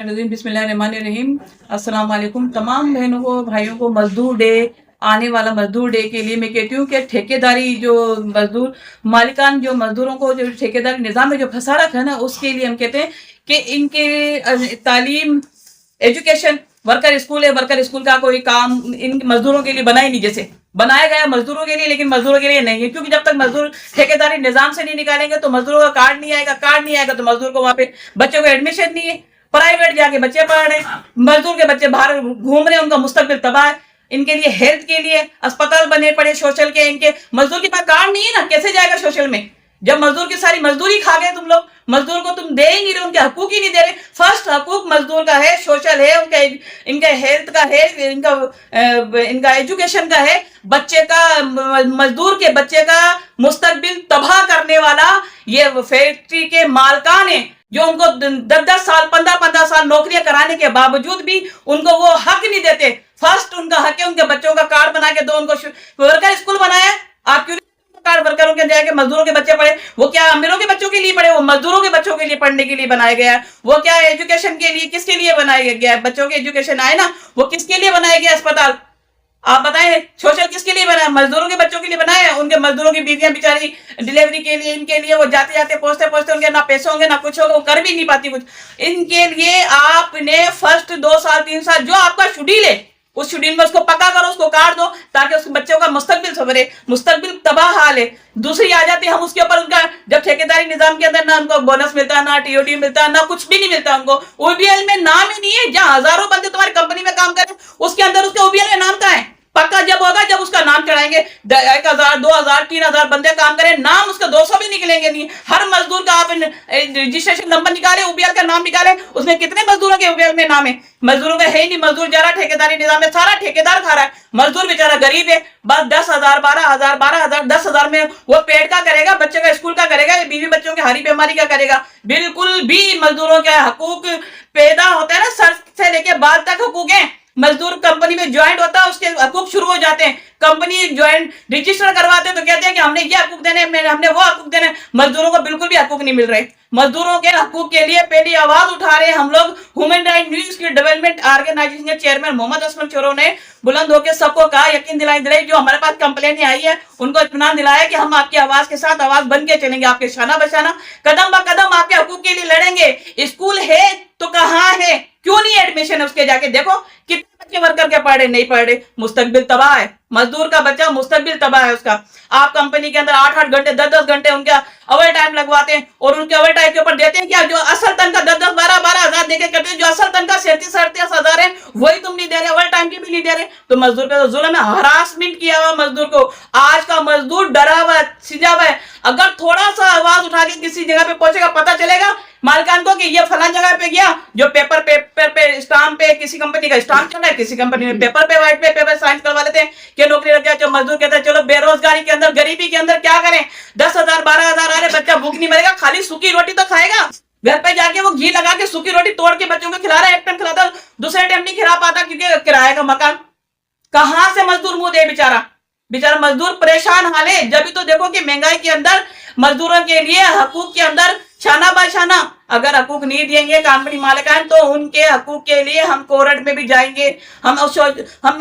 बिस्मिल्लाहिर्रहमानिर्रहीम। अस्सलाम वालेकुम। तमाम बहनों को भाइयों को मजदूर डे, आने वाला मजदूर डे के लिए मैं कहती हूँ कि ठेकेदारी जो मजदूर मालिकान जो मजदूरों को जो ठेकेदारी निज़ाम में जो फंसा रखा है ना, उसके लिए हम कहते हैं कि इनके तालीम, एजुकेशन, वर्कर स्कूल है, वर्कर स्कूल का कोई काम इन मजदूरों के लिए बना ही नहीं। जैसे बनाया गया मजदूरों के लिए, लेकिन मजदूरों के लिए नहीं है, क्योंकि जब तक मजदूर ठेकेदारी निजाम से नहीं निकालेंगे तो मजदूरों का कार्ड नहीं आएगा। कार्ड नहीं आएगा तो मजदूर को वहां पे बच्चों को एडमिशन नहीं है, प्राइवेट जाके बच्चे पढ़ रहे हैं, मजदूर के बच्चे बाहर घूम रहे हैं, उनका मुस्तकबिल तबाह है। इनके लिए हेल्थ के लिए अस्पताल बने पड़े सोशल के, इनके मजदूर के पास कार्ड नहीं है ना, कैसे जाएगा सोशल में? जब मजदूर की सारी मजदूरी खा गए तुम लोग, मजदूर को तुम दे ही नहीं रहे, उनके हकूक ही नहीं दे रहे। फर्स्ट हकूक मजदूर का है, सोशल है, उनका इनका हेल्थ का है, इनका एजुकेशन का है। बच्चे का, मजदूर के बच्चे का मुस्तकबिल तबाह करने वाला ये फैक्ट्री के मालकान है, जो उनको 10-10 साल 15-15 साल नौकरियां कराने के बावजूद भी उनको वो हक नहीं देते। फर्स्ट उनका हक है उनके बच्चों का कार्ड बना के दो। उनको वर्कर स्कूल बनाया, आप क्यों कार्ड वर्करों के जाके मजदूरों के बच्चे पढ़े? वो क्या अमीरों के बच्चों के लिए पढ़े? वो मजदूरों के बच्चों के लिए पढ़ने के लिए बनाया गया है। वो क्या एजुकेशन के लिए, किसके लिए बनाया गया है? बच्चों के एजुकेशन आए ना, वो किसके लिए बनाया गया अस्पताल? आप बताएं, सोशल किसके लिए बनाया? मजदूरों के बच्चों के लिए बनाया है। उनके मजदूरों की बीवियां बेचारी डिलीवरी के लिए, इनके लिए वो जाते जाते पहुंचते पहुंचते उनके ना पैसे होंगे ना कुछ होगा, वो कर भी नहीं पाती कुछ। इनके लिए आपने फर्स्ट 2 साल 3 साल जो आपका शेड्यूल है, उस शेड्यूल में उसको पक्का करो, उसको काट दो, ताकि उस बच्चों का मुस्तकबिल सवरे। मुस्तकबिल तबाह हाल है। दूसरी आ जाती है हम उसके ऊपर, उनका जब ठेकेदारी निजाम के अंदर ना उनको बोनस मिलता है, ना टीओडी मिलता है, ना कुछ भी नहीं मिलता उनको। ओबीएल में नाम ही नहीं है। जहां हजारों बंदे तुम्हारी कंपनी में काम करें, उसके अंदर उसके ओबीएल में नाम कहाँ है? पक्का जब होगा जब उसका नाम चढ़ाएंगे। 1000 2000 3000 बंदे काम करें, नाम उसका 200 भी निकलेंगे नहीं। हर मजदूर का आप रजिस्ट्रेशन नंबर निकाले, ओबीएल का नाम निकाले, उसमें कितने मजदूरों के ओबीएल में नाम है? मजदूरों का है ही नहीं। मजदूर जा रहा ठेकेदारी निजाम में, सारा ठेकेदार खा रहा है। मजदूर बेचारा गरीब है, बस 10,000 12,000 12,000 10,000 में वो पेट का करेगा, बच्चे का स्कूल का करेगा, बीवी बच्चों की हरी बीमारी का करेगा। बिल्कुल भी मजदूरों के हकूक पैदा होता है ना, सर से लेके बाल तक हकूक है। मजदूर कंपनी में ज्वाइंट होता है, उसके हकूक शुरू हो जाते हैं। कंपनी ज्वाइंट रजिस्टर करवाते हैं तो कहते हैं कि हमने ये हकूक देने, हमने वो हकूक देने। मजदूरों को बिल्कुल भी हकूक नहीं मिल रहे। मजदूरों के हकूक के लिए पहली आवाज उठा रहे हैं हम लोग। ह्यूमन राइट न्यूज की डेवलपमेंट ऑर्गेनाइजेशन के चेयरमैन मोहम्मद असलम चोरो ने बुलंद होकर सबको कहा, यकीन दिलाई जो हमारे पास कंप्लेन आई है उनको इत्मीनान दिलाया कि हम आपकी आवाज के साथ आवाज बन के चलेंगे, आपके शाना बशाना कदम ब कदम आपके हकूक के लिए लड़ेंगे। स्कूल है तो कहाँ है? क्यों नहीं एडमिशन है उसके? जाके देखो कितने बच्चे वर्कर के पढ़ रहे, नहीं पढ़ रहे। मुस्तकबिल तबाह है। मजदूर का बच्चा मुस्तकबिल तबाह है उसका। आप कंपनी के अंदर 8-8 घंटे 10-10 घंटे उनका ओवर टाइम लगवाते हैं, और उनके ओवर टाइम के ऊपर देते हैं क्या? जो असल तनखा 10-10 12-12 हजार देके करते हैं, जो असल तनखा 37-38 हजार है, वही तुम नहीं दे रहे, ओवर टाइम की भी नहीं दे रहे। तो मजदूर पे तो जुल्म है, हरासमेंट किया हुआ मजदूर को। आज का मजदूर डरा हुआ है, सिजा हुआ है। अगर थोड़ा सा आवाज उठा के किसी जगह पे पहुंचेगा, पता चलेगा मालिकान को कि ये फलां जगह पे गया, जो पेपर पे स्टाम्प पे किसी कंपनी का स्टाम्प चल रहा है, किसी कंपनी में पेपर पे व्हाइट पे पेपर साइन करवा लेते हैं कि नौकरी लग गया। जो मजदूर कहता है चलो बेरोजगारी के अंदर, गरीबी के अंदर क्या करें? 10,000 12,000 आ रहे, बच्चा भूख नहीं मरेगा, खाली सूखी रोटी तो खाएगा। घर पे जाके वो घी लगा के सूखी रोटी तोड़ के बच्चों को खिला रहा है, एक टाइम खिलाता, दूसरे टाइम नहीं खिला पाता क्योंकि किराए का मकान। कहां से मजदूर मुंह दे? बेचारा मजदूर परेशान हाल है। जब भी तो देखो कि महंगाई के अंदर मजदूरों के लिए हकूक के अंदर छाना बाशाना। अगर हकूक नहीं देंगे कंपनी मालिकान, तो उनके हकूक के लिए हम कोर्ट में भी जाएंगे, हम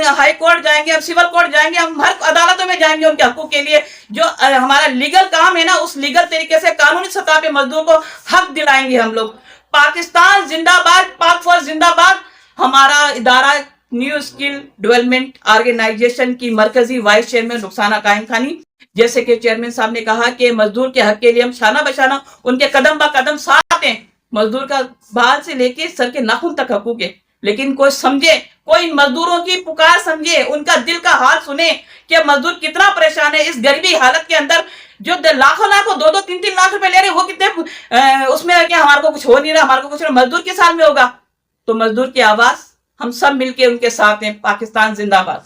हाई कोर्ट जाएंगे, हम सिविल कोर्ट जाएंगे, हम हर अदालतों में जाएंगे उनके हकूक के लिए। जो हमारा लीगल काम है ना, उस लीगल तरीके से कानूनी सतह पे मजदूर को हक दिलाएंगे हम लोग। पाकिस्तान जिंदाबाद, पाक फौज जिंदाबाद। हमारा इदारा न्यू स्किल डेवलपमेंट ऑर्गेनाइजेशन की मरकजी वाइस चेयरमैन रुखसाना कायम खानी, जैसे कि चेयरमैन साहब ने कहा कि मजदूर के हक के लिए हम शाना बशाना उनके कदम ब कदम साथ हैं। मजदूर का बाल से लेके सर के नाखून तक हकूक है, लेकिन कोई समझे, कोई मजदूरों की पुकार समझे, उनका दिल का हाल सुने कि मजदूर कितना परेशान है इस गरीबी हालत के अंदर। जो लाखों 2-2 3-3 लाख रुपए ले रहे, वो कितने उसमें क्या हमारे को कुछ हो नहीं रहा, हमारे को कुछ मजदूर के साल में होगा? तो मजदूर की आवाज हम सब मिलके उनके साथ हैं। पाकिस्तान जिंदाबाद।